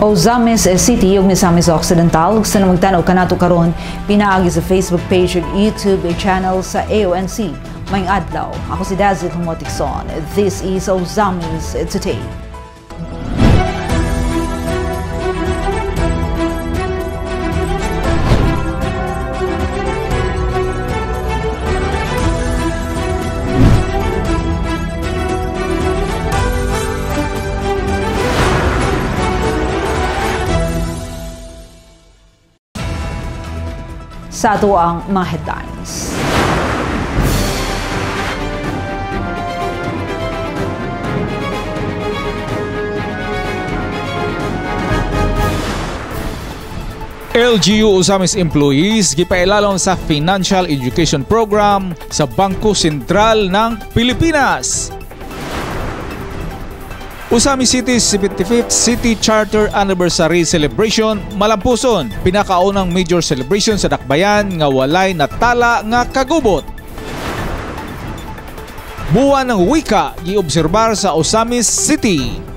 Ozamis City ug Misamis Occidental gusto na magtanaw kanato karon pinaagi sa Facebook page ug YouTube channel sa AONC. Maayong adlaw. Ako si Dazzle Humotikson. This is Ozamis Today. Sa ato ang mga headlines. LGU Ozamis employees gipailalom sa Financial Education Program sa Bangko Sentral ng Pilipinas. Ozamis City's 75th City Charter Anniversary Celebration malampuson, pinakaunang major celebration sa dakbayan nga walay natala nga kagubot. Buwan ng wika giobserbar sa Ozamis City.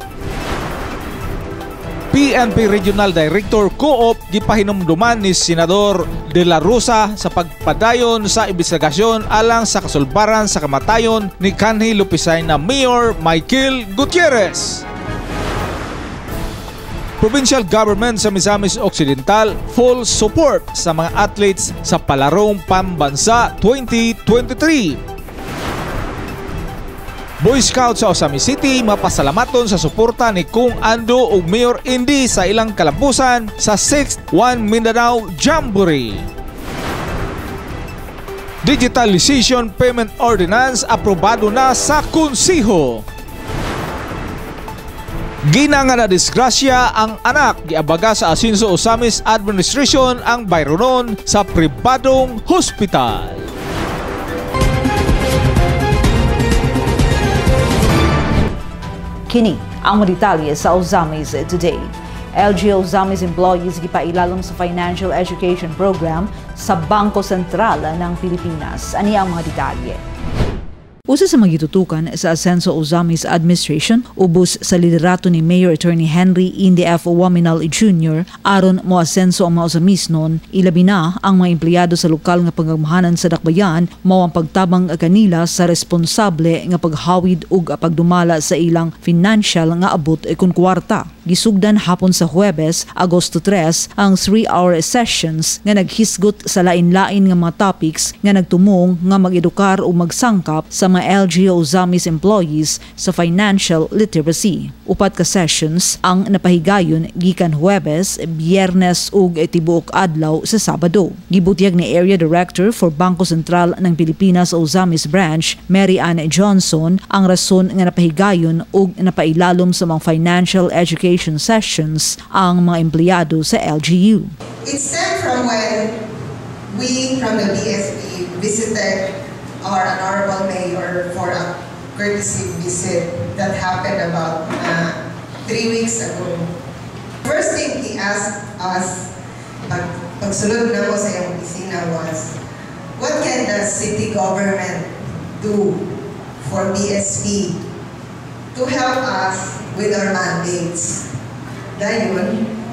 PNP Regional Director Co-op gipahinumduman ni Senador De La Rosa sa pagpadayon sa investigasyon alang sa kasulbaran sa kamatayon ni kanhi lupisay na Mayor Michael Gutierrez. Provincial Government sa Misamis Occidental full support sa mga athletes sa Palarong Pambansa 2023. Boy Scout sa Ozamis City mapasalamaton sa suporta ni Kung Ando ug Mayor Indy sa ilang kalampusan sa 6th One Mindanao Jamboree. Digitalization Payment Ordinance aprobado na sa Konseho. Ginanga na disgrasya ang anak, giabaga sa Asinso Ozamis Administration ang bayronon sa pribadong hospital. Kini ang mga detalye sa Ozamis Today. LGU Ozamis employees gipailalom sa Financial Education Program sa Bangko Sentral ng Pilipinas. Ani ang mga detalye? Usa sa magitutukan sa Asenso Ozamis Administration, ubos sa liderato ni Mayor Attorney Henry Indy F. Waminal Jr. aron mo asenso ang mga Ozamisnon, ilabi na ang mga empleyado sa lokal nga pangagmahanan sa dakbayan mao ang pagtabang kanila sa responsable nga paghawid ug pagdumala sa ilang financial nga abot kun kwarta. Gisugdan hapon sa Huwebes, Agosto 3, ang 3-hour sessions nga naghisgot sa lain-lain nga mga topics nga nagtumong nga mag-edukar o magsangkap sa mga LGU Ozamis employees sa financial literacy. Upat ka sessions ang napahigayon gikan Huwebes, Biyernes ug tibuok adlaw sa Sabado. Gibutyag ni Area Director for Bangko Sentral ng Pilipinas Ozamis Branch, Mary Ann Johnson, ang rason nga napahigayon ug napailalom sa mga financial education sessions ang mga empleyado sa LGU. It stemmed from when we from the BSP visited our Honorable Mayor for a courtesy visit that happened about 3 weeks ago. First thing he asked us, pagsulod na mo sa iyong opisina, was, what can the city government do for BSP to help us with our mandates? Dahil,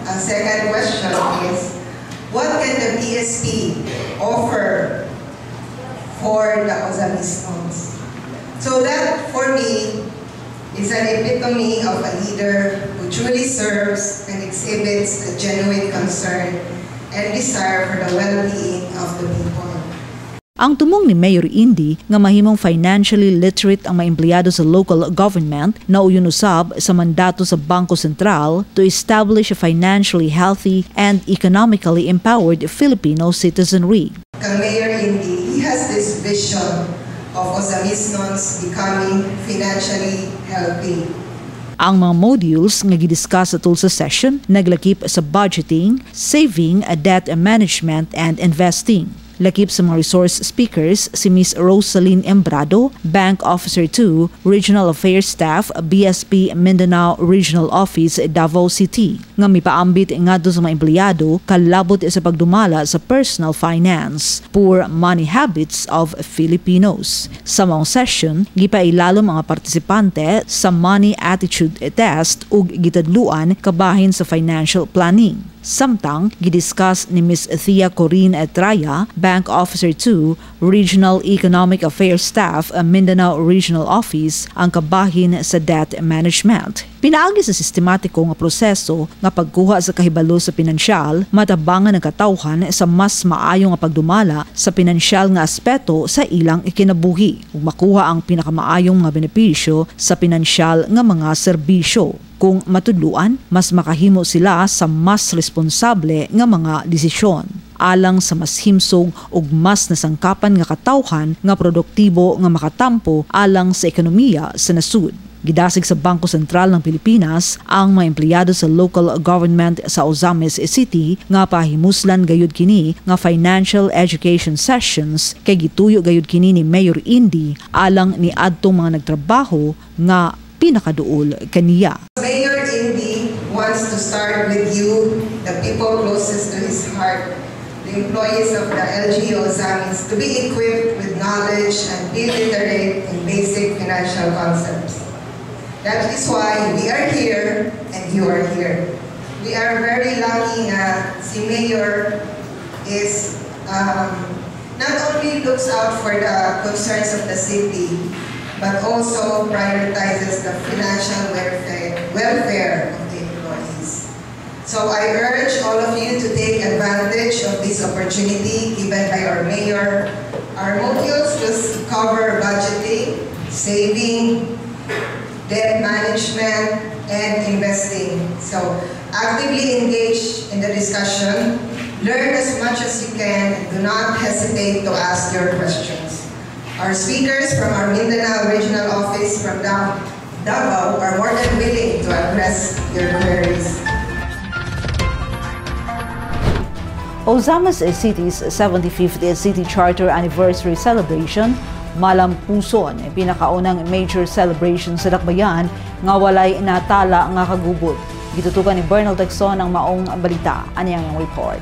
ang second question is, what can the BSP offer for the Ozamisnons? So that, for me, is an epitome of a leader who truly serves and exhibits a genuine concern and desire for the well-being of the people. Ang tumong ni Mayor Indy nga mahimong financially literate ang mga empleyado sa local government na uyon usab sa mandato sa Bangko Sentral to establish a financially healthy and economically empowered Filipino citizenry. Kang Mayor Indy, he has this vision of Ozamisnons becoming financially healthy. Ang mga modules nga gidiscuss sa tulsa session naglakip sa budgeting, saving, debt management, and investing. Lakip sa mga resource speakers si Ms. Rosaline Embrado, Bank Officer 2, Regional Affairs Staff, BSP Mindanao Regional Office, Davao City. Nga mipaambit nga do sa mga empleyado kalabot sa pagdumala sa personal finance, poor money habits of Filipinos. Sa mga session, gipailalom mga partisipante sa money attitude test ug gitadluan kabahin sa financial planning. Samtang, gidiscuss ni Ms. Thea Corinne Etraya, Bank Officer 2, Regional Economic Affairs Staff, Mindanao Regional Office, ang kabahin sa debt management. Pinaagi sa sistematikong nga proseso nga pagkuha sa kahibalo sa pinansyal, matabangan ang katawhan sa mas maayo nga pagdumala sa pinansyal nga aspeto sa ilang ikinabuhi ug makuha ang pinakamaayong mga benepisyo sa pinansyal nga mga serbisyo. Kung matudluan, mas makahimo sila sa mas responsable nga mga desisyon alang sa mas himsog ug mas nasangkapan nga katawhan nga produktibo nga makatampo alang sa ekonomiya sa nasud. Gidasig sa Bangko Sentral ng Pilipinas ang mga empleyado sa local government sa Ozamis City nga pahimuslan gayud kini nga financial education sessions kay gituyo gayud kini ni Mayor Indy alang ni adtong mga nagtrabaho nga pinakaduol kaniya. Mayor Indy wants to start with you, the people closest to his heart, the employees of the LGU Ozamis, to be equipped with knowledge and be literate in basic financial concepts. That is why we are here and you are here. We are very lucky na si Mayor is not only looks out for the concerns of the city, but also prioritizes the financial welfare of the employees. So I urge all of you to take advantage of this opportunity given by our mayor. Our modules will cover budgeting, saving, debt management, and investing. So actively engage in the discussion, learn as much as you can, and do not hesitate to ask your questions. Our speakers from our Mindanao Regional Office from Davao are more than willing to address your queries. Ozamis City's 75th City Charter Anniversary Celebration malampuson pinakaunang major celebration sa Dakbayan nga walay natala nga kagubot. Gitutukan ni Bernal Texon ang maong balita. Aniyang report.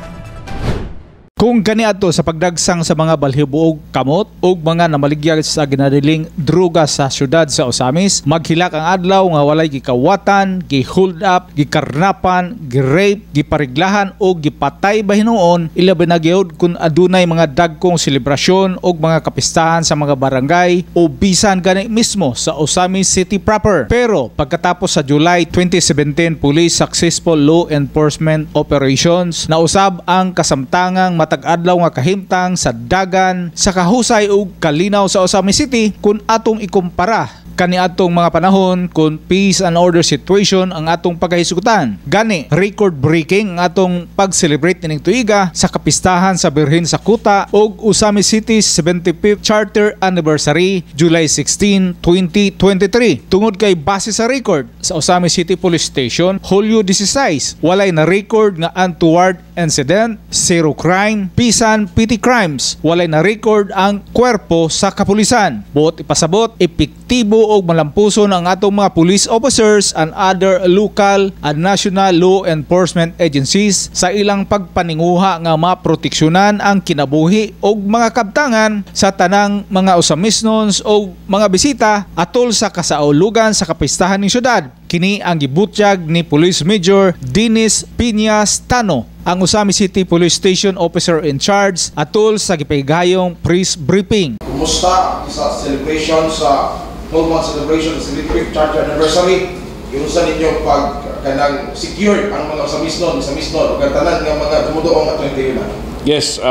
Kung kaniadto sa pagdagsang sa mga balhibuog kamot ug mga namaligyag sa ginadiling druga sa syudad sa Ozamis, maghilak ang adlaw nga walay gikawatan, gi-hold up, gikarnapan, gi-rape, gipariglahan o gipatay bahinuon ilabi na gyud kun adunay mga dagkong selebrasyon ug mga kapistahan sa mga barangay o bisan gani mismo sa Ozamis City proper. Pero pagkatapos sa July 2017 Police Successful Law Enforcement Operations, nausab ang kasamtangang matag-adlaw nga kahimtang sa dagan sa kahusay ug kalinaw sa Ozamis City kung atong ikumpara kaniadtong mga panahon kung peace and order situation ang atong pagkahisgutan. Gani, record-breaking ang atong pag-celebrate nining tuiga sa kapistahan sa Birhen sa Kuta ug Ozamis City's 75th Charter Anniversary, July 16, 2023. Tungod kay base sa record sa Ozamis City Police Station, Hulyo 16, walay na record nga untoward incident, zero crime, bisan petty crimes. Walay na record ang kwerpo sa kapulisan. Buot ipasabot, epektibo o malampuson ang atong mga police officers and other local and national law enforcement agencies sa ilang pagpaninguha nga maproteksyonan ang kinabuhi o mga kabtangan sa tanang mga Ozamisnons o mga bisita atol sa kasaulugan sa kapistahan ng syudad. Kini ang gibutyag ni Police Major Dennis Piñas Tano, ang Ozamis City Police Station Officer in Charge atol sa gipahigayong press briefing. Kumusta sa celebration sa month celebration sa 75th Charter Anniversary? Iusan ninyo pag kanang secure ang mga Ozamisnon ug tanan nga mga tumuduong atong interior. Yes,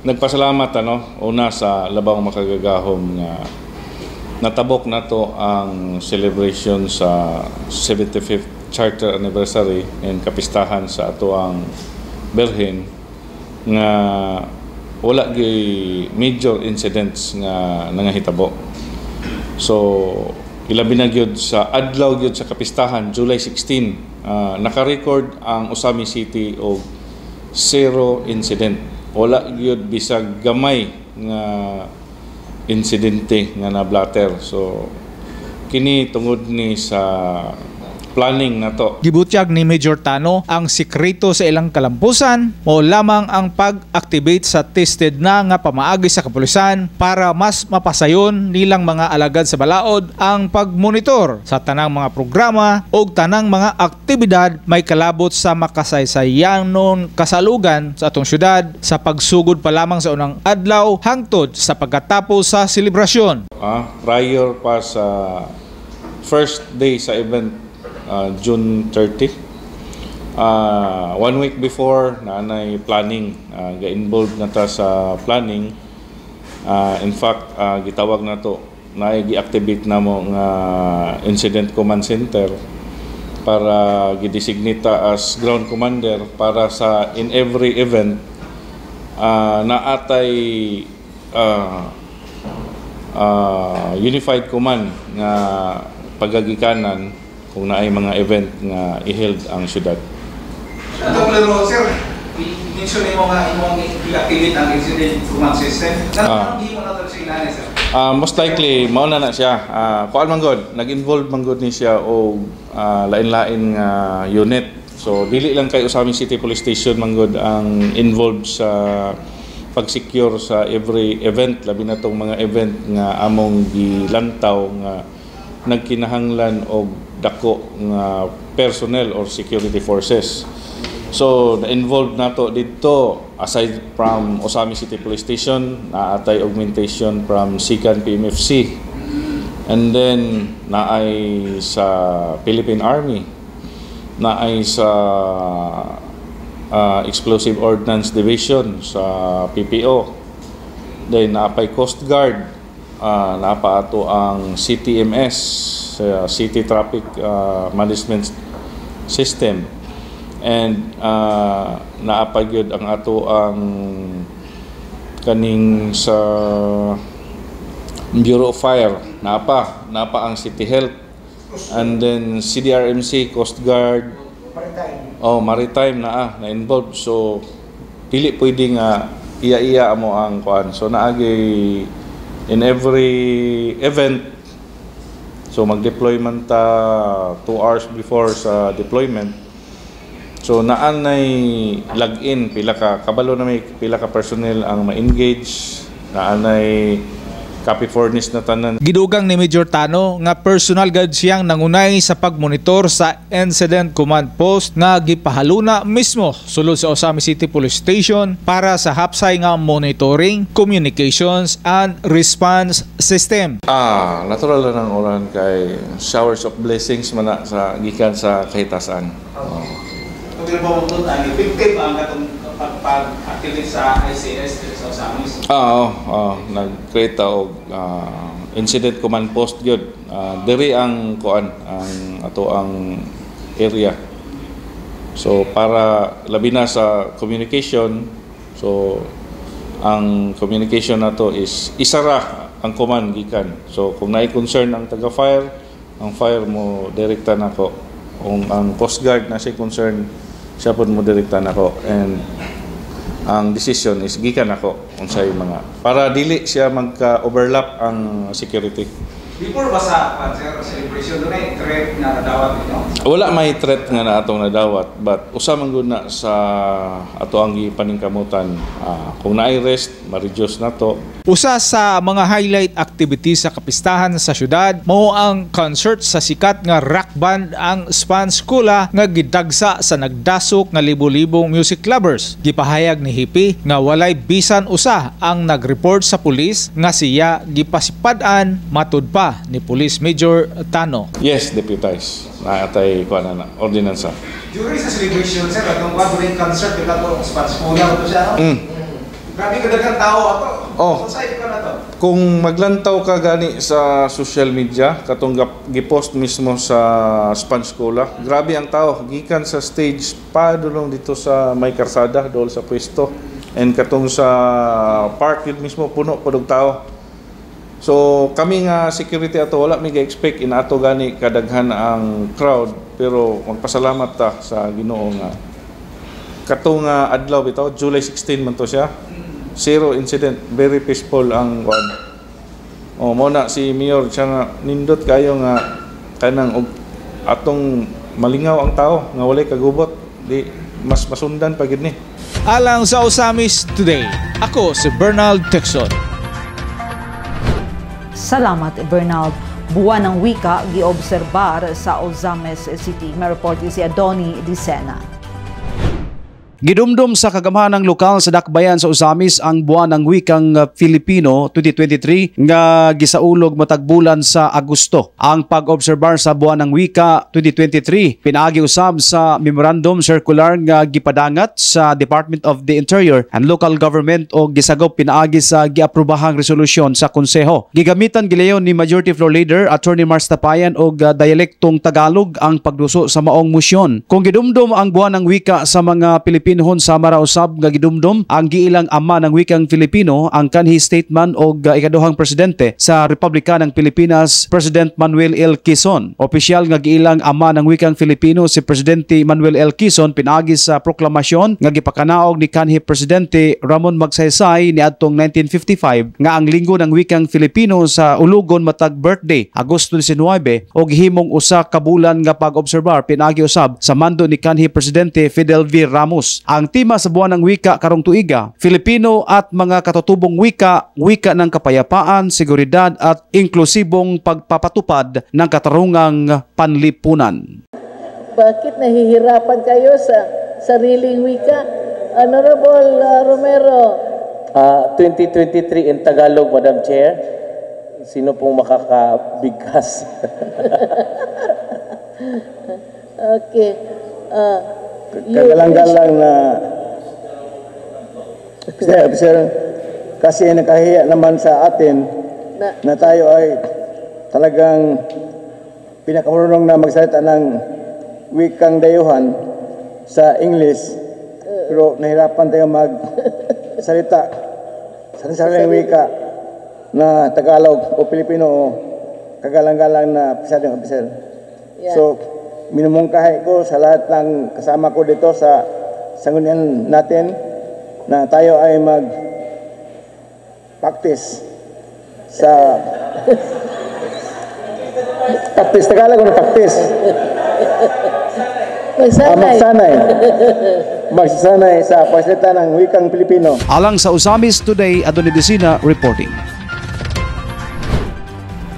nagpasalamat una sa labang makagagahom nga natabok nato ang celebration sa 75th Charter Anniversary and kapistahan sa ato ang Birhen nga wala gyud major incidents nga nangahitabo. So ilabi na gyud sa adlaw gyud sa kapistahan July 16 naka-record ang Ozamis City og zero incident wala gyud bisag gamay nga insidente nga na-blatter. So kini tungod ni sa planning na to. Gibutyag ni Major Tano ang sikreto sa ilang kalampusan mo lamang ang pag-activate sa tested na nga pamaagi sa kapulisan para mas mapasayon nilang mga alagad sa balaod ang pagmonitor sa tanang mga programa o tanang mga aktibidad may kalabot sa makasaysayanon kasalugan sa atong syudad sa pagsugod pa lamang sa unang adlaw hangtod sa pagkatapos sa selebrasyon. Prior pa sa first day sa event, June 30. 1 week before, naanay planning. Ga-involved na ta sa planning. In fact, gitawag na to, gi-activate na mo nga Incident Command Center para gidesignita as ground commander para sa in every event naatay unified command nga pagagikanan kung naay mga event nga i-held ang syudad. Atong laro, sir, i-mention mo nga imong i-activate ang incident command system. Hindi mo na ito sa ilalim, sir? Most likely, mauna na siya. Kuan man god, nag-involve man god ni siya o lain-lain nga unit. So, dili lang kay Usami City Police Station man god ang involved sa pag-secure sa every event, labi na tong mga event nga among gilantaw nga nagkinahanglan og dako nga personnel or security forces. So, na-involved nato dito aside from Usami City Police Station, naatay augmentation from SICAN PMFC. And then naay sa Philippine Army, naay sa Explosive Ordnance Division sa PPO. Then naapay Coast Guard, naapa ato ang CTMS, City Traffic Management System, and naapay gyud ang ato ang kaning sa Bureau of Fire, naapa ang City Health, and then CDRMC, Coast Guard, Maritime na-involved. So dili pwede nga iya-iya mo ang kuan. So naagi in every event. So mag-deploy man ta 2 hours before sa deployment. So naanay log-in, pila ka kabalo na may pila ka personnel ang ma-engage, naanay copy furnace na tanan. Gidugang ni Major Tano nga personal gad siyang nangunay sa pagmonitor sa Incident Command Post nga gipahaluna mismo sulod sa Usami City Police Station para sa hapsay nga monitoring, communications and response system. Natural lang ang oran kay showers of blessings man sa gikan sa kahitasan. Kung ba mo doon, effective ang katong pag-activate sa ICS sa Usami? Nag-create og Incident Command Post gyud. Diri ang kuan ang ato ang area. So para labi na sa communication, so ang communication nato is isara ang command gikan. So kung naay concern ang taga-fire, ang fire mo direkta nako. Kung ang Coast Guard na siya concern, siya po mo direkta nako, and ang decision is gikan ako unsay mga para dili siya magka-overlap ang security. Before ba sa celebration doon ay threat na nadawat ninyo? Wala may threat nga na atong nadawat, but usa man gud na sa ato ang gipaningkamutan, kung naay rest ma-reduce nato. Usa sa mga highlight activities sa kapistahan sa syudad mao ang concert sa sikat nga rock band ang Spanskula nga gidagsa sa nagdasok nga libo-libong music lovers. Gipahayag ni Hippie nga walay bisan usa ang nag-report sa pulis nga siya gipasipad-an matud pa ni Police Major Tano. Yes, deputize. Naatay kuan na ordinansa. During sa celebration, sir, atong during concert kita to Spanskula to siya. Grabe kadagang tao ato. Saan ka na to? Kung maglantaw ka gani sa social media, katong gipost mismo sa Spanskula, grabe ang tao. Gikan sa stage pa dulong dito sa may karsada, dool sa pwesto. And katong sa park yun mismo, puno podog tao. So kami nga security ato, wala mi ga-expect inato gani kadaghan ang crowd. Pero magpasalamat ta sa Ginoo nga katong adlaw bitaw July 16 man to siya. Zero incident, very peaceful ang kuan. Mo na si Mayor siya nga nindot kayo nga kanang atong malingaw ang tao nga walay kagubot, di mas masundan pa gid ni. Alang sa Osamis Today, ako si Bernald Texon. Salamat, Bernald. Buwan ng wika giobserbar sa Ozames City. May report si Adoni Dicena. Gidumdum sa kagamhanang lokal sa Dakbayan sa Ozamis ang buwan ng wikang Filipino 2023 nga gisaulog matag bulan sa Agosto. Ang pag-obserbar sa buwan ng wika 2023 pinaagi usab sa memorandum circular nga gipadangat sa Department of the Interior and Local Government o gisagop pinaagi sa giaprobahang resolusyon sa konseho. Gigamitan gilayon ni Majority Floor Leader Attorney Mars Tapayan og dialektong Tagalog ang pagduso sa maong motion. Kung gidumdum ang buwan ng wika sa mga Pilipino sa marausab nga gidumdum ang giilang ama ng wikang Filipino ang kanhi statement og ikaduhang presidente sa Republika ng Pilipinas, President Manuel L. Quezon. Opisyal nga giilang ama ng wikang Filipino si Presidente Manuel L. Quezon pinaagi sa proklamasyon nga gipakanaog ni kanhi Presidente Ramon Magsaysay niadtong 1955 nga ang linggo ng wikang Filipino sa ulugon matag birthday Agosto 19 og himong usa ka bulan nga pag-obserbar pinaagi usab sa mando ni kanhi Presidente Fidel V. Ramos. Ang tema sa buwan ng wika karong tuiga, Filipino at mga katutubong wika, wika ng kapayapaan, seguridad at inklusibong pagpapatupad ng katarungang panlipunan. Bakit nahihirapan kayo sa sariling wika? Honorable Romero. 2023 in Tagalog, Madam Chair. Sino pong makakabigkas? Okay. Kagalang-galang na sir, kasi nakahiya naman sa atin na tayo ay talagang pinakamarunong na magsalita ng wikang dayuhan sa English, pero nahirapan tayo magsalita sa sariling wika na Tagalog o Pilipino o kagalang-galang na presiding officer. Yeah. So, minumungkahi ko sa lahat ng kasama ko dito sa sanggunian natin na tayo ay mag-practice sa practice Tagalog o practice magsanay sa pagsalita ng wikang Pilipino. Alang sa Osamis Today, Adoni Dicena reporting.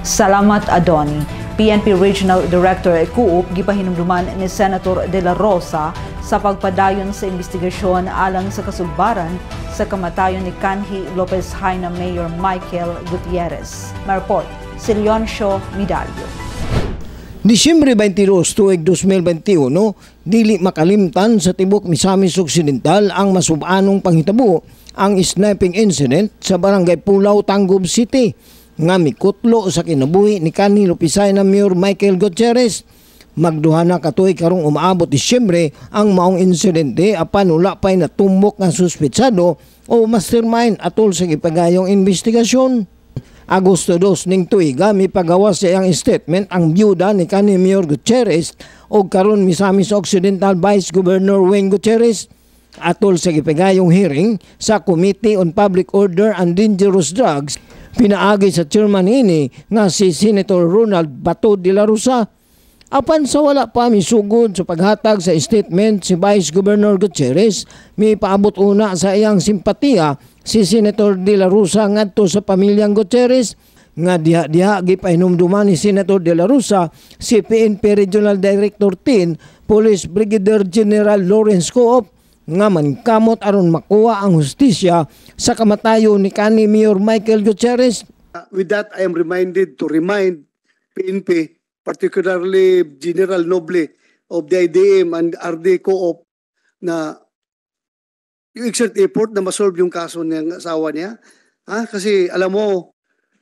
Salamat, Adoni. PNP Regional Director Coop gipahinumduman ni Senator De La Rosa sa pagpadayon sa investigasyon alang sa kasugbaran sa kamatayon ni Kanhi Lopez Haina Mayor Michael Gutierrez. May report si Leoncio Midalio. Disyembre 22, tuig 2021, dili makalimtan sa tibok Misamis Occidental ang masubanong panghitabo ang sniping incident sa Barangay Pulaw, Tangub City nga mikutlo sa kinabuhi ni kanhi Lupisay na Mayor Michael Gutierrez. Magduha na katuig karong umaabot Disyembre ang maong insidente apan wala pay natumbok nga suspetsado o mastermind atol sa gipagayong investigasyon. Agosto 2 ning tuiga mipagawas sa iyang statement ang byuda ni kanhi Mayor Gutierrez o karon Misamis Occidental Vice Governor Wayne Gutierrez atol sa gipagayong hearing sa Committee on Public Order and Dangerous Drugs. Pinaagi sa chairman ini nga si Senator Ronald Bato de la Rosa. Apan sa wala pa misugod sa paghatag sa statement si Vice Governor Gutierrez, may paabot una sa iyang simpatiya si Senator de la Rosa ngadto sa pamilyang Gutierrez. Nga diha gipahinumduman ni Senator de la Rosa si PNP Regional Director 10 Police Brigadier General Lawrence Coop nga mankamot aron makuha ang hustisya sa kamatayon ni kanhi Mayor Michael Gutierrez. With that, I am reminded to remind PNP, particularly General Noble of the IDM and RD Co-op na yung exert effort na masolve yung kaso ng asawa niya. Kasi alam mo,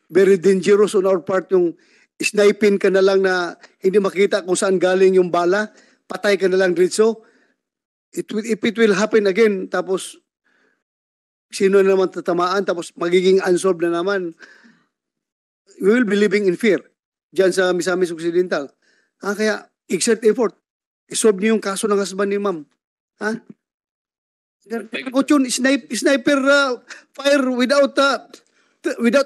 very dangerous on our part yung sniping ka na lang na hindi makita kung saan galing yung bala, patay ka na lang diretso. If it will happen again, tapos sino na naman tatamaan, tapos magiging unsolved na naman, we will be living in fear dyan sa Misamis Occidental. Kaya exert effort, isolve niyo yung kaso ng husband ni ma'am. Kuchun, sniper fire without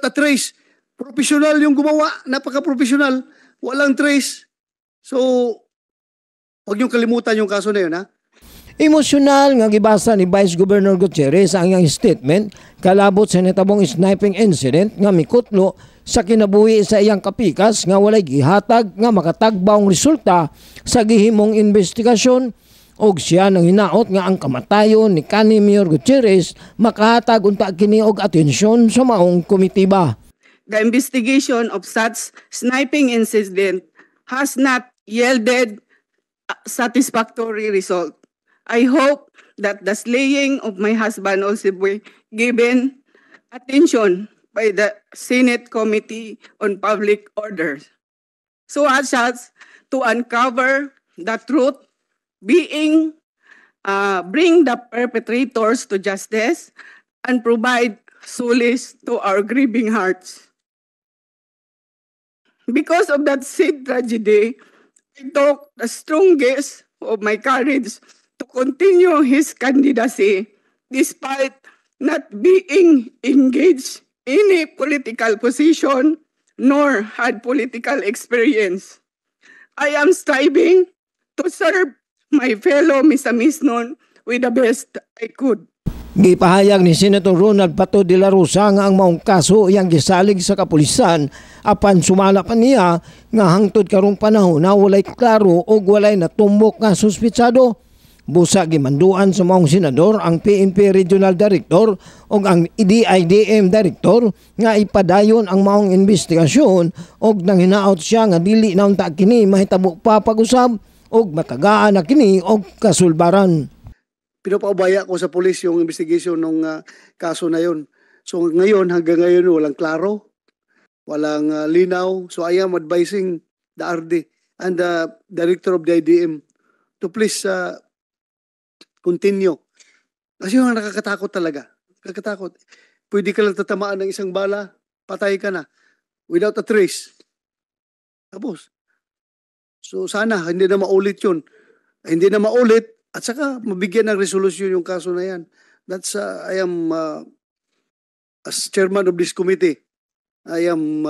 a trace. Professional yung gumawa, napaka-professional, walang trace. So, huwag niyong kalimutan yung kaso na yun, ha? Emosyonal nga gibasa ni Vice Governor Gutierrez ang iyang statement kalabot sa natabong sniping incident nga mikutlo sa kinabuhi sa iyang kapikas nga walay gihatag nga makatagbawng resulta sa gihimong investigasyon og siya nang hinaot nga ang kamatayon ni kanhi Mayor Gutierrez makahatag unta kini og atensyon sa maong komitiba. The investigation of such sniping incident has not yielded a satisfactory result. I hope that the slaying of my husband also be given attention by the Senate Committee on Public Orders, so as to uncover the truth, bring the perpetrators to justice, and provide solace to our grieving hearts. Because of that sad tragedy, I took the strongest of my courage to continue his candidacy despite not being engaged in a political position nor had political experience. I am striving to serve my fellow Misamisnon with the best I could. Gipahayag ni Senator Ronald Bato de la Rosa nga ang maong kaso iyang gisalig sa kapulisan apan sumala pa niya nga hangtod karong panahon na walay klaro o walay natumbok nga suspitsado. Busa gimanduan sa maong senador ang PNP Regional Director o ang DIDM Director nga ipadayon ang maong investigasyon o nang hinaot siya nga dili na unta kini mahitabo pa pag-usab o matagaan na kini og kasulbaran. Pinapaubaya ko sa pulis yung investigation ng kaso na yon. So ngayon, hanggang ngayon, walang klaro, walang linaw. So I am advising the RD and the Director of the IDM to please continue. Kasi yung nakakatakot talaga. Nakakatakot. Pwede ka lang tatamaan ng isang bala, patay ka na. Without a trace. Tapos. So sana, hindi na maulit yun. Hindi na maulit. At saka, mabigyan ng resolusyon yung kaso na yan. That's, I am, as chairman of this committee, I am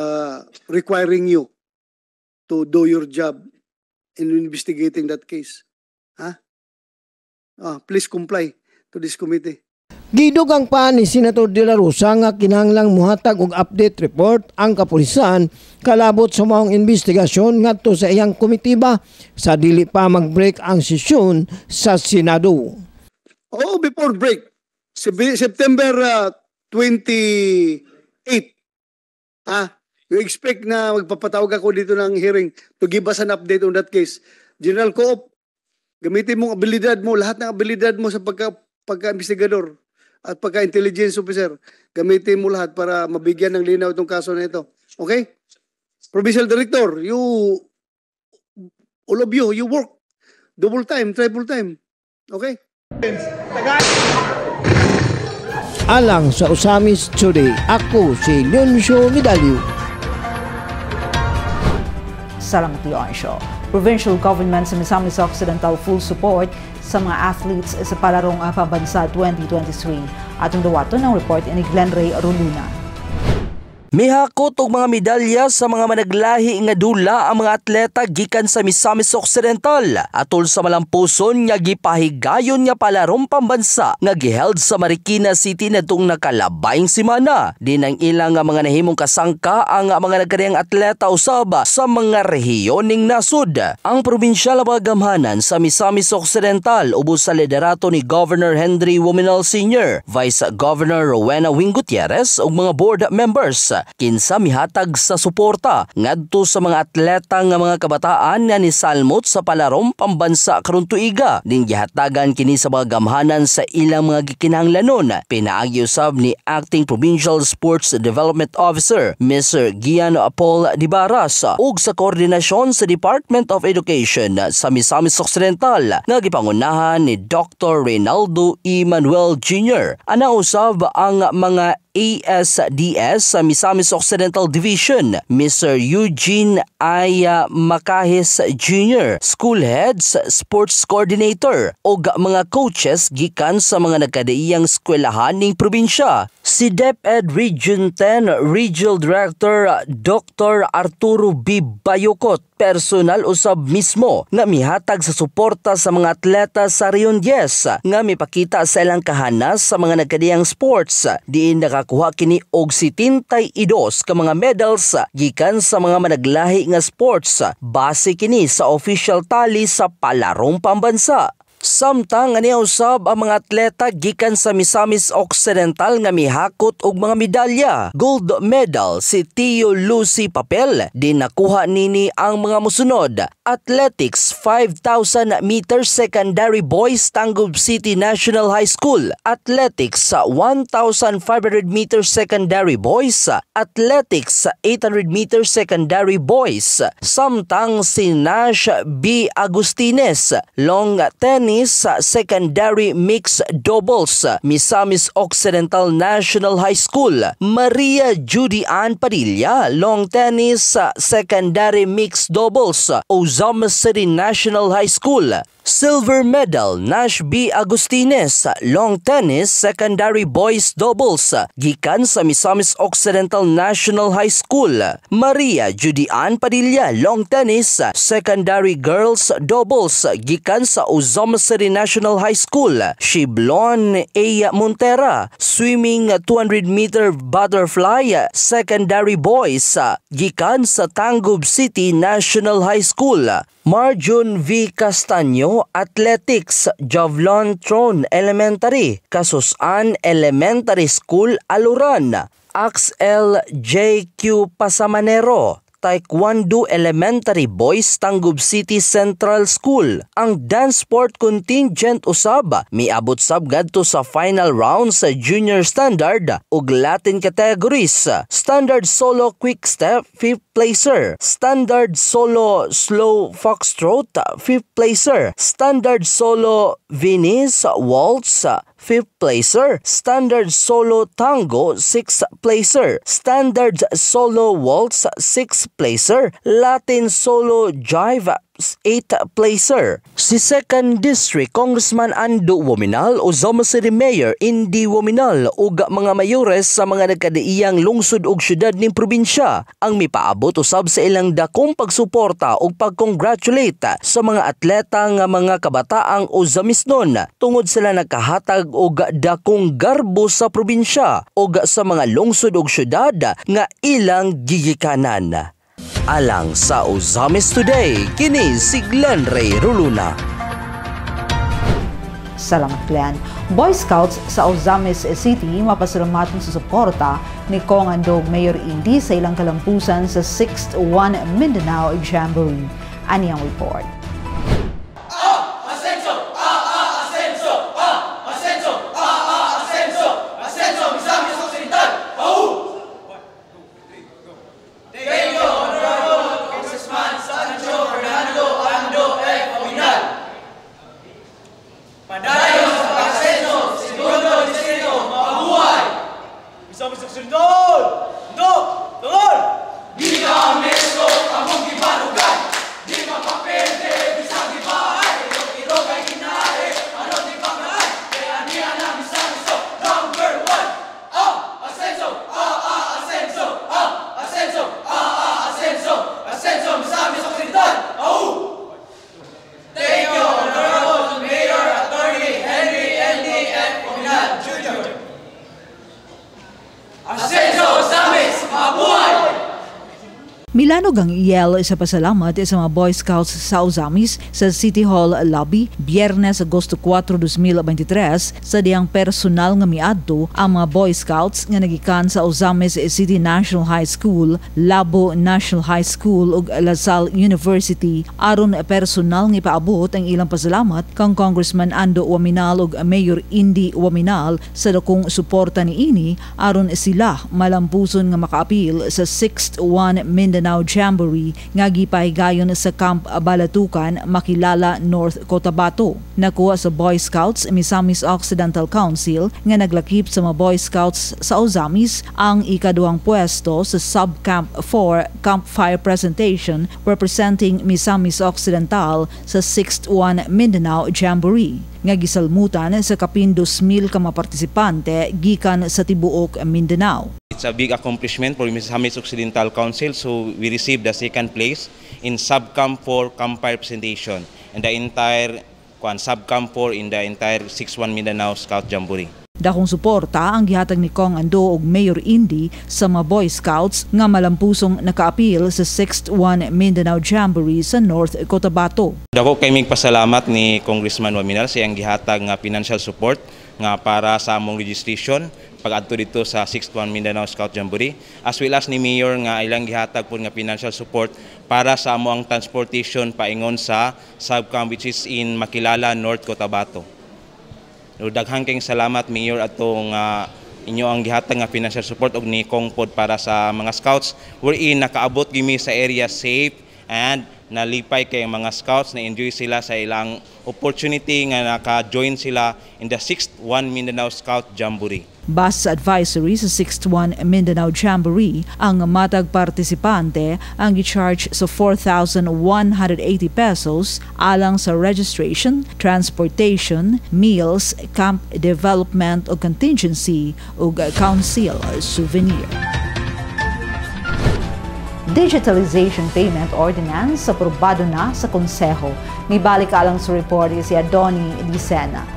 requiring you to do your job in investigating that case. Please comply to this committee. Gidugang pa ni Senator De La Rosa nga kinahanglang muhatag og update report ang kapulisan kalabot sa maong investigasyon ngadto sa iyang komitiba sa dili pa mag-break ang sesyon sa Senado. Before break, September 28. You expect na magpapatawag ako dito ng hearing to give us an update on that case. General Co-op, gamitin mong abilidad mo, lahat ng abilidad mo sa pagka-investigador at pagka-intelligence officer. Gamitin mo lahat para mabigyan ng linaw itong kaso na ito. Okay? Provincial Director, all of you work double time, triple time. Okay? Alang sa Usamis Today, ako si Leoncio Vidalio. Salamat Leoncio. Provincial government sa Misamis Occidental full support sa mga athletes sa Palarong Pambansa 2023. Atong dawaton ang report ni Glenn Ray Roluna. Mihakot og mga medalya sa mga managlahi nga dula ang mga atleta gikan sa Misamis Occidental atol sa malampuson nga gipahigayon nga Palarong Pambansa nga giheld sa Marikina City nadtong nakalabayng semana. Din ang ilang mga nahimong kasangka ang mga nagkariyang atleta usab sa mga rehiyon ning nasud. Ang probinsyal nga gamhanan sa Misamis Occidental ubos sa liderato ni Governor Henry Wominal Sr., Vice Governor Rowena Wing Gutierrez ug mga board members kinsa mihatag sa suporta ngadto sa mga atleta nga mga kabataan nga nisalmot sa Palarong Pambansa karon tuiga. Din gihatagan kini sa mga gamhanan sa ilang mga gikinahanglanon. Pinaagi usab ni Acting Provincial Sports Development Officer Mr. Gian Paul Dibaras ug sa koordinasyon sa Department of Education sa Misamis Occidental nga gipangunahan ni Dr. Reynaldo E. Manuel Jr. Ana usab ang mga ASDS sa Misamis Occidental Division, Mr. Eugene I. Macahis Jr., School Heads, Sports Coordinator o mga coaches gikan sa mga nagkadaiyang eskwelahan ning probinsya. Si DepEd Region 10 Regional Director Dr. Arturo B. Bayukot personal usab mismo nga mihatag sa suporta sa mga atleta sa Rion 10 nga mipakita sa ilang kahanas sa mga nagkadiyang sports. Diin nakakuha kini og 72 ka mga medals gikan sa mga managlahi nga sports base kini sa official tally sa palarong pambansa. Samtang ani usab ang mga atleta gikan sa Misamis Occidental nga mihakot og mga medalya. Gold medal si Tio Lucy Papel, din nakuha nini ang mga musunod. Athletics 5,000 meters secondary boys Tangub City National High School. Athletics 1,500 meters secondary boys. Athletics 800 meters secondary boys. Samtang si Nash B. Agustines, long tennis secondary mixed doubles, Misamis Occidental National High School. Maria Judy Ann Padilla, long tennis secondary mixed doubles, Ozamas City National High School. Silver medal Nash B. Agustines, long tennis secondary boys doubles, gikan sa Misamis Occidental National High School. Maria Judy Ann Padilla, long tennis secondary girls doubles, gikan sa Ozamas City National High School. Shiblon A. Montera, swimming 200 meter butterfly secondary boys, gikan sa Tangub City National High School. Marjun V. Castaño, athletics, javelin thrown elementary, Kasusan Elementary School, Aluran. Axel J. Q. Pasamanero, Taekwondo Elementary Boys, Tangub City Central School. Ang dance sport contingent usab miabot sab ngadto sa final round sa junior standard ug Latin categories. Standard solo quick step 5th placer, standard solo slow foxtrot 5th placer, standard solo Venice waltz 5th placer, standard solo tango 6th placer, standard solo waltz 6th placer, Latin solo jive 8th placer. Si 2nd District Congressman Ando Wominal o Ozamas City Mayor Indy Wominal ug mga mayores sa mga nagkadaiyang lungsod ug syudad ning probinsya ang mipaabot usab sa ilang dakong pagsuporta ug pagcongratulate sa mga atleta nga mga kabataang Ozamisnon tungod sila nakahatag og dakong garbo sa probinsya ug sa mga lungsod ug syudad nga ilang gigikanan. Alang sa Ozamis Today, kini si Glenn Ray Ruluna. Salamat Glenn. Boy Scouts sa Ozamis City mapasalamatan sa suporta ni Kong Andog Mayor Indy sa ilang kalampusan sa 6th One Mindanao Jamboree. Ani ang report. Milanog ang IEL sa pasalamat sa mga Boy Scouts sa Ozamis sa City Hall lobby Biyernes, Agosto 4, 2023 sa diyang personal nga miadto ang mga Boy Scouts nga nagikan sa Ozamis City National High School, Labo National High School ug LaSalle University aron personal nga ipaabot ang ilang pasalamat kang Congressman Ando Wominal ug Mayor Indy Wominal sa dakong suporta niini aron sila malampuson nga makaapil sa 6th One Mindanao Jamboree Jamboree nga gipahigayon sa Camp Balatukan, Makilala, North Cotabato. Nakuha sa Boy Scouts Misamis Occidental Council nga naglakip sa mga Boy Scouts sa Ozamis ang ikaduhang pwesto sa Sub-Camp 4 Campfire Presentation representing Misamis Occidental sa 6th One Mindanao Jamboree nga gisalmutan sa kapin 2,000 ka mga partisipante gikan sa tibuok Mindanao. It's a big accomplishment for Misamis Occidental Council, so we received the second place in Sub-Camp 4 Campfire Presentation and the entire Sub-Camp 4 in the entire 6th One Mindanao Scout Jamboree. Dakong suporta ang gihatag ni Kong Ando ug Mayor Indy sa mga Boy Scouts nga malampusong naka-appeal sa 6th One Mindanao Jamboree sa North Cotabato. Dako kay migpasalamat ni Congressman Waminal sa iyang gihatag nga financial support nga para sa among registration pag-adto dito sa 6th One Mindanao Scout Jamboree, as well as ni Mayor nga ilang gihatag po nga financial support para sa among transportation paingon sa Sub-Camp which is in Makilala, North Cotabato. Daghang kayong salamat, Mayor, atong inyo ang gihatag nga financial support og ni Kong pod para sa mga scouts wherein nakaabot gimi sa area safe and nalipay kay mga scouts na enjoy sila sa ilang opportunity nga naka-join sila in the 6th One Mindanao Scout Jamboree. Bas sa advisory sa 6th One Mindanao Jamboree, ang matag partisipante ang i-charge sa 4,180 pesos alang sa registration, transportation, meals, camp development o contingency o council souvenir. Digitalization Payment Ordinance aprobado na sa Konseho. May balik alang sa report si Adoni Dicena.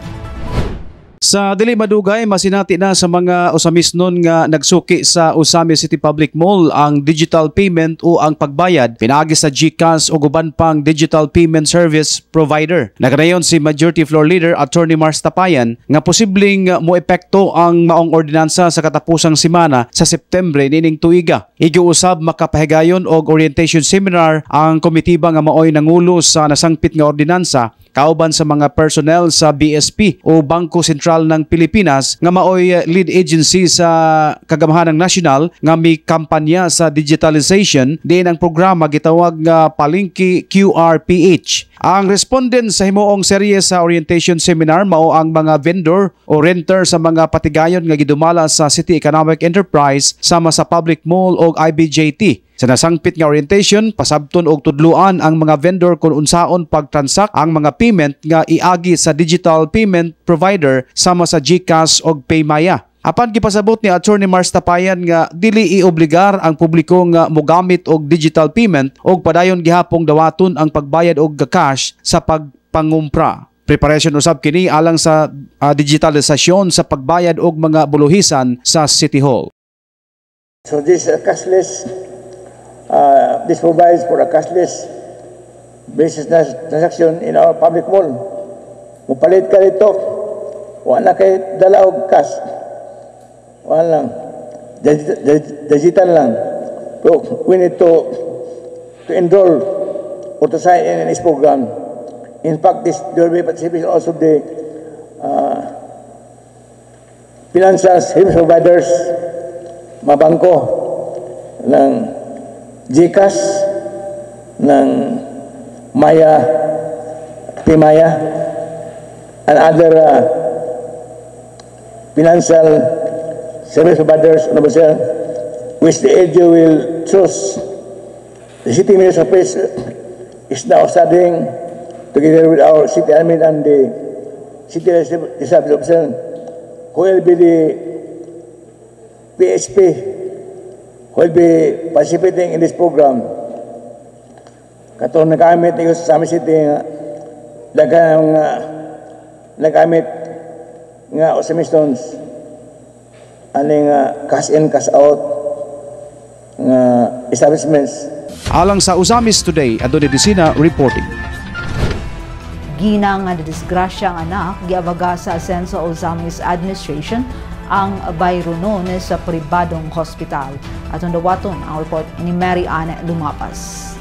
Sa dili madugay, masinati na sa mga usamisnon nga nagsuki sa Ozamis City Public Mall ang digital payment o ang pagbayad pinaagi sa GCash o guban pang digital payment service provider. Nagadayon si Majority Floor Leader Attorney Mars Tapayan nga posibleng moepekto ang maong ordinansa sa katapusang semana sa Septembre nining tuiga. Igiusab makapahigayon og orientation seminar ang komitiba nga maoy nangulo sa nasangpit nga ordinansa kauban sa mga personnel sa BSP o Bangko Sentral ng Pilipinas nga maoy lead agency sa Kagamahanang Nasyonal nga may kampanya sa digitalization din ang programa gitawag nga Palengke QRPH. Ang respondent sa himuong serye sa orientation seminar mao ang mga vendor o renter sa mga patigayon nga gidumala sa City Economic Enterprise sama sa Public Mall o IBJT. Sa nasangpit nga orientation, pasabton og tudluan ang mga vendor kung unsaon pagtransact ang mga payment nga iagi sa digital payment provider sama sa GCash o Paymaya. Apan gipasabot ni Attorney Mars Tapayan nga dili iobligar ang publiko nga mogamit og digital payment og padayon gihapong dawaton ang pagbayad og cash sa pagpangumpra. Preparation usab kini alang sa digitalisasyon sa pagbayad og mga buluhisan sa City Hall. So this cashless this provides for a cashless basis transaction in our public mall. Mupalit ka dito, wala kay dala og cash. Wala lang. Digital lang. So we need to enroll or to sign in this program. In fact, there will be participation also the financial service providers, mga bangko ng GCash, ng Maya, Paymaya, and other financial service providers which the LGU will choose. The City Minister of Police is now studying together with our City Admin and the City Reserve Officer who will be the PHP who will be participating in this program. Katong nagamit niyo sa Sami City nga daghang nagamit nga usamisons aning cash in cash out nga establishments. Alang sa Ozamis Today, Adoni Dicena reporting. Ginang nga disgrasya ang anak giabaga sa Asenso Ozamis Administration ang bayro noon sa pribadong hospital. At dawaton ang report ni Mary Ann Lumapas.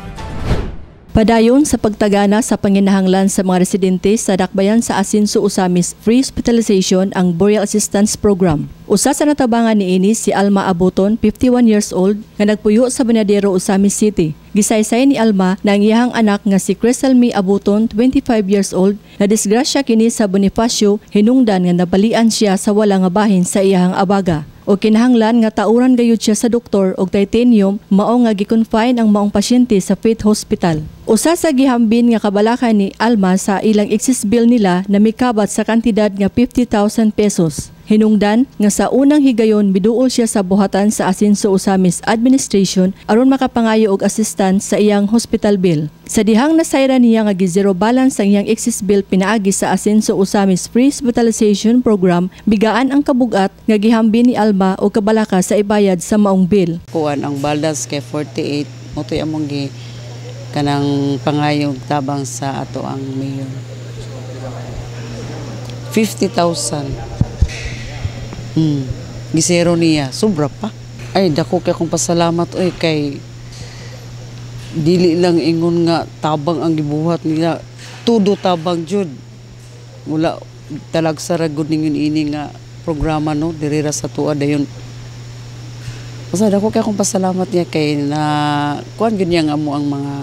Padayon sa pagtagana sa panginahanglan sa mga residente sa dakbayan sa Asinso Usamis Free Hospitalization ang Burial Assistance Program. Usa sa natabangan niini si Alma Abuton, 51 years old, nga nagpuyo sa Banadero, Usamis City. Gisaysay ni Alma na ang iyahang anak nga si Criselmi Abuton, 25 years old, na disgrasya kini sa Bonifacio, hinungdan nga nabalian siya sa wala nga bahin sa iyahang abaga. O kinahanglan nga tauran gayud siya sa doktor og titanium mao nga gi-confine ang maong pasyente sa Faith Hospital. Usa sa gihambin nga kabalakan ni Alma sa ilang excess bill nila na mikabat sa kantidad nga 50,000 pesos. Hinungdan nga sa unang higayon biduol siya sa buhatan sa Asinso Usamis Administration aron makapangayo og assistance sa iyang hospital bill. Sa dihang nasayra niya nga gi-zero balance ang iyang excess bill pinaagi sa Asinso Usamis Free Hospitalization Program, bigaan ang kabugat nga gihambin ni Alma o kabalaka sa ibayad sa maong bill. Kuan ang balance kay 48 motoy among gi kanang pangayog tabang sa ato ang mayor. 50,000. Gisero niya, sobra pa. Ay, dako kay akong pasalamat kay dili lang ingon nga tabang ang gibuhat nila. Tudo tabang jud. Wala talagsa ra gud ningon ini nga programa no dirira sa tuwa dayon. Basta dako kay akong pasalamat niya kay na kuan gyud niya nga amo ang mga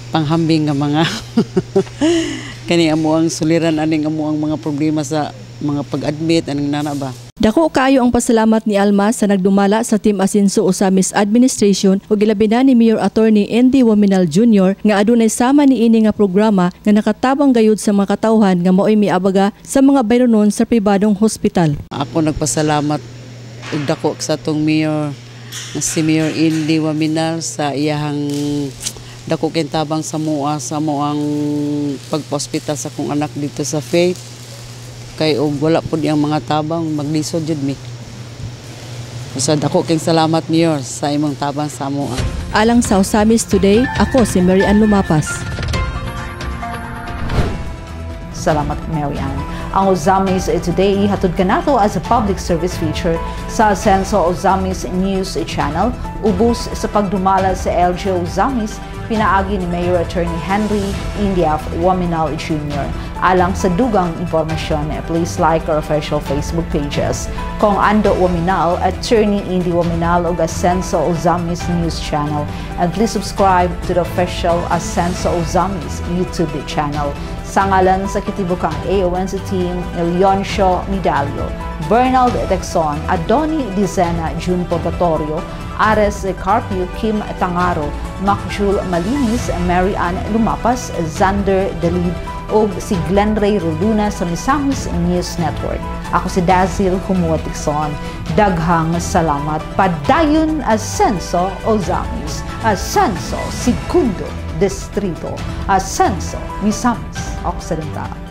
panghambing nga mga kani amo ang suliran aning amo ang mga problema sa mga pag-admit aning nana ba. Dako kaayo ang pasalamat ni Alma sa nagdumala sa Team Asinso Usamis Administration ug gilabi na ni Mayor Attorney Andy Waminal Jr. nga adunay sama niini nga programa nga nakatabang gayud sa mga katawhan nga maoy miabaga sa mga bayronon sa pribadong hospital. Ako nagpasalamat ug dako sa atong mayor si Mayor Andy Waminal sa iyahang dako kintabang sa moang pagpa-hospital sa kong anak dito sa Faith. Kay og wala pud yang mga tabang maglisod jud mi. Basta dako king salamat Mayor sa imong tabang sa amoa. Alang sa Usamis Today, ako si Mary Ann Lumapas. Salamat Mary Ann. Ang Usamis Today hatod kanato as a public service feature sa Asenso Usamis News Channel. Ubos sa pagdumala sa LGU Usamis pinaagi ni Mayor Attorney Henry Indiaf Waminal Jr. Alang sa dugang impormasyon, please like our official Facebook pages. Kung Ando Waminal, Attorney Indy Waminal ug Asenso Usamis News Channel. And please subscribe to the official Asenso Usamis YouTube channel. Sa ngalan sa kitibukang AONC team, Leoncio Midalio, Bernald Texon, Adoni Dizena, June Purgatorio, Ares Carpio, Kim Tangaro, Macjul Malinis, Mary Ann Lumapas, Zander Dalid, o si Glenn Ray Roduna sa Misamis News Network. Ako si Dazil Humuatikson. Daghang salamat. Padayon Asenso Usamis, Asenso Segundo Distrito, Asenso Misamis Occidental.